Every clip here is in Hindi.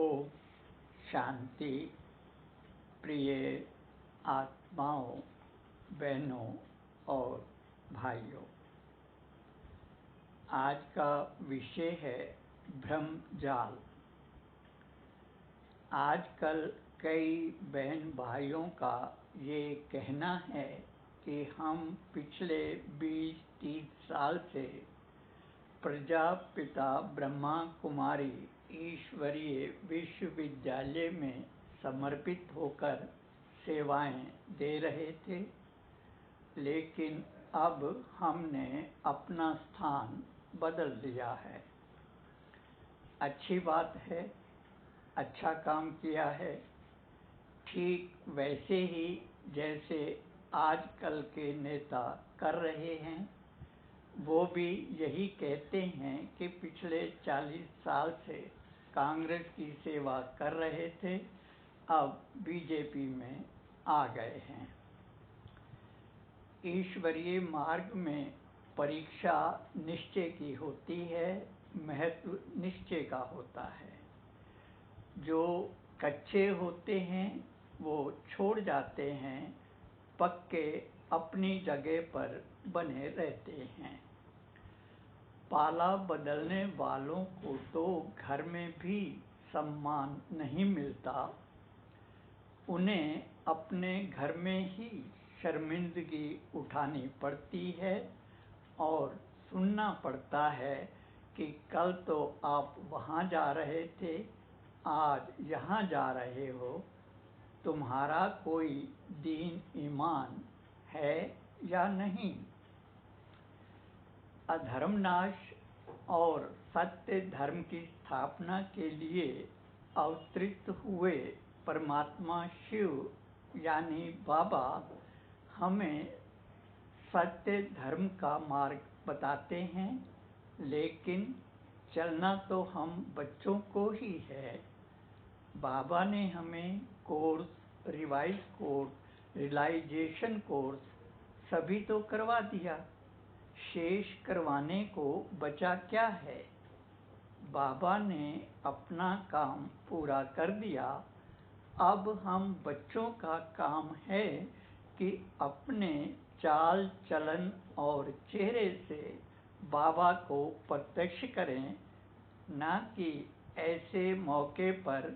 ओम शांति। प्रिय आत्माओं, बहनों और भाइयों, आज का विषय है भ्रमजाल। आजकल कई बहन भाइयों का ये कहना है कि हम पिछले 20-30 साल से प्रजापिता ब्रह्मा कुमारी ईश्वरीय विश्वविद्यालय में समर्पित होकर सेवाएं दे रहे थे, लेकिन अब हमने अपना स्थान बदल लिया है। अच्छी बात है, अच्छा काम किया है। ठीक वैसे ही जैसे आजकल के नेता कर रहे हैं, वो भी यही कहते हैं कि पिछले 40 साल से कांग्रेस की सेवा कर रहे थे, अब बीजेपी में आ गए हैं। ईश्वरीय मार्ग में परीक्षा निश्चय की होती है, महत्व निश्चय का होता है। जो कच्चे होते हैं वो छोड़ जाते हैं, पक्के अपनी जगह पर बने रहते हैं। पाला बदलने वालों को तो घर में भी सम्मान नहीं मिलता, उन्हें अपने घर में ही शर्मिंदगी उठानी पड़ती है और सुनना पड़ता है कि कल तो आप वहाँ जा रहे थे, आज यहाँ जा रहे हो। तुम्हारा कोई दीन ईमान है या नहीं? अधर्मनाश और सत्य धर्म की स्थापना के लिए अवतरित हुए परमात्मा शिव यानी बाबा हमें सत्य धर्म का मार्ग बताते हैं, लेकिन चलना तो हम बच्चों को ही है। बाबा ने हमें course, revise course, realisation course सभी तो करवा दिया, शेष करवाने को बचा क्या है? बाबा ने अपना काम पूरा कर दिया। अब हम बच्चों का काम है कि अपने चाल चलन और चेहरे से बाबा को प्रत्यक्ष करें, न कि ऐसे मौके पर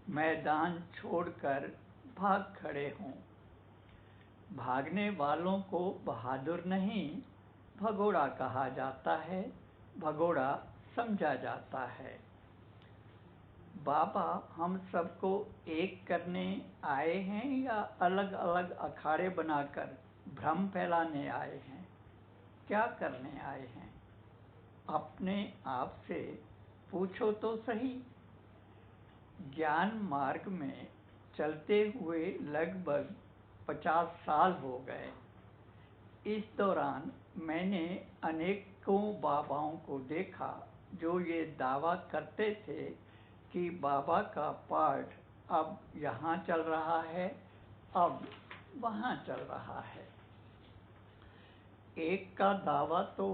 मैदान छोड़कर भाग खड़े हों। भागने वालों को बहादुर नहीं, भगोड़ा कहा जाता है, भगोड़ा समझा जाता है। बाबा हम सबको एक करने आए हैं या अलग अलग अखाड़े बनाकर भ्रम फैलाने आए हैं? क्या करने आए हैं? अपने आप से पूछो तो सही। ज्ञान मार्ग में चलते हुए लगभग 50 साल हो गए। इस दौरान मैंने अनेकों बाबाओं को देखा जो ये दावा करते थे कि बाबा का पाठ अब यहाँ चल रहा है, अब वहाँ चल रहा है। एक का दावा तो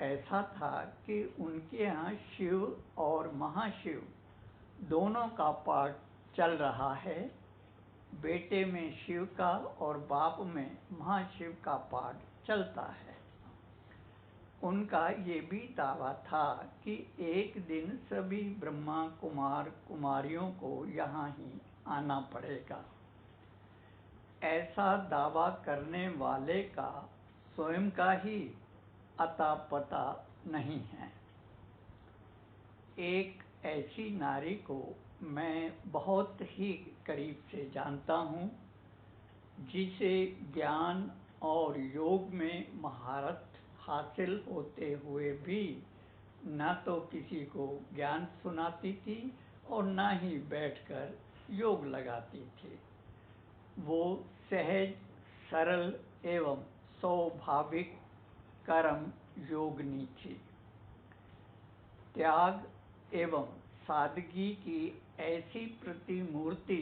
ऐसा था कि उनके यहाँ शिव और महाशिव दोनों का पाठ चल रहा है, बेटे में शिव का और बाप में महाशिव का पाठ चलता है। उनका ये भी दावा था कि एक दिन सभी ब्रह्मा कुमार कुमारियों को यहाँ ही आना पड़ेगा। ऐसा दावा करने वाले का स्वयं का ही अता पता नहीं है। एक ऐसी नारी को मैं बहुत ही करीब से जानता हूँ, जिसे ज्ञान और योग में महारत हासिल होते हुए भी न तो किसी को ज्ञान सुनाती थी और न ही बैठकर योग लगाती थी। वो सहज, सरल एवं स्वाभाविक कर्म योगिनी थी। त्याग एवं सादगी की ऐसी प्रतिमूर्ति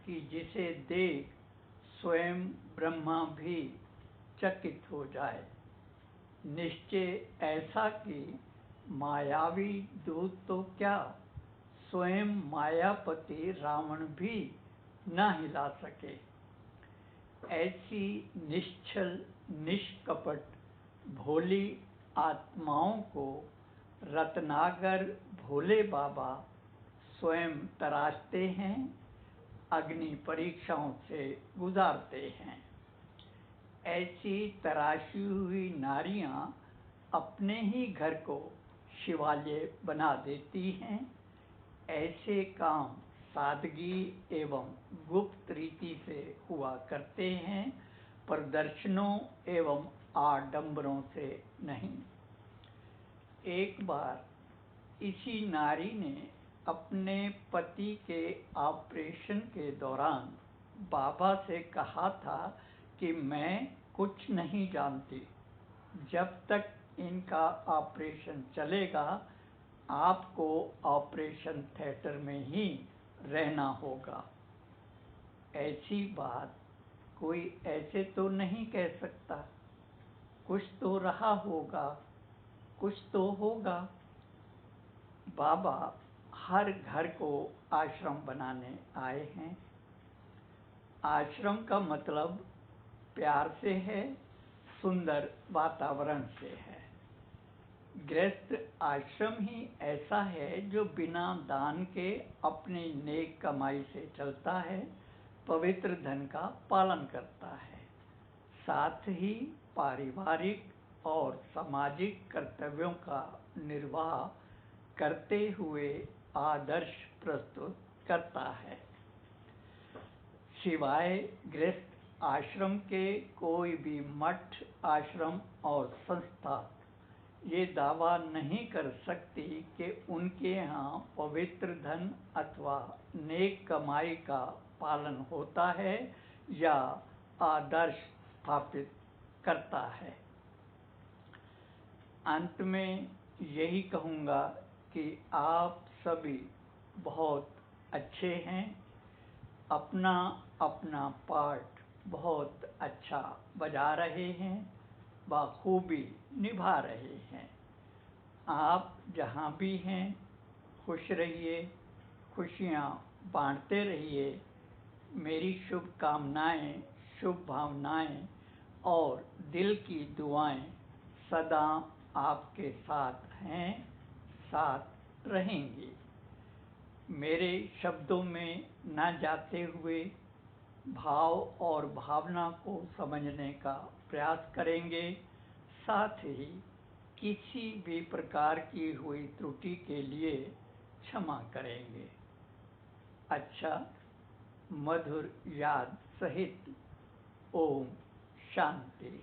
कि जिसे देख स्वयं ब्रह्मा भी चकित हो जाए। निश्चय ऐसा कि मायावी दूत तो क्या, स्वयं मायापति रावण भी न हिला सके। ऐसी निश्चल निष्कपट भोली आत्माओं को रत्नागर भोले बाबा स्वयं तराशते हैं, अग्नि परीक्षाओं से गुजारते हैं। ऐसी तराशी हुई नारियां अपने ही घर को शिवालय बना देती हैं। ऐसे काम सादगी एवं गुप्त रीति से हुआ करते हैं, प्रदर्शनों एवं आडंबरों से नहीं। एक बार इसी नारी ने अपने पति के ऑपरेशन के दौरान बाबा से कहा था कि मैं कुछ नहीं जानती, जब तक इनका ऑपरेशन चलेगा आपको ऑपरेशन थिएटर में ही रहना होगा। ऐसी बात कोई ऐसे तो नहीं कह सकता, कुछ तो रहा होगा, कुछ तो होगा। बाबा हर घर को आश्रम बनाने आए हैं। आश्रम का मतलब प्यार से है, सुंदर वातावरण से है। गृहस्थ आश्रम ही ऐसा है जो बिना दान के अपनी नेक कमाई से चलता है, पवित्र धन का पालन करता है, साथ ही पारिवारिक और सामाजिक कर्तव्यों का निर्वाह करते हुए आदर्श प्रस्तुत करता है। सिवाय गृहस्थ आश्रम के कोई भी मठ, आश्रम और संस्था ये दावा नहीं कर सकती कि उनके यहाँ पवित्र धन अथवा नेक कमाई का पालन होता है या आदर्श स्थापित करता है। अंत में यही कहूँगा कि आप सभी बहुत अच्छे हैं, अपना अपना पार्ट बहुत अच्छा बजा रहे हैं, बखूबी निभा रहे हैं। आप जहाँ भी हैं खुश रहिए, खुशियाँ बांटते रहिए। मेरी शुभकामनाएँ, शुभ भावनाएँ और दिल की दुआएं सदा आपके साथ हैं, साथ रहेंगी। मेरे शब्दों में न जाते हुए भाव और भावना को समझने का प्रयास करेंगे, साथ ही किसी भी प्रकार की हुई त्रुटि के लिए क्षमा करेंगे। अच्छा, मधुर याद सहित ओम शांति।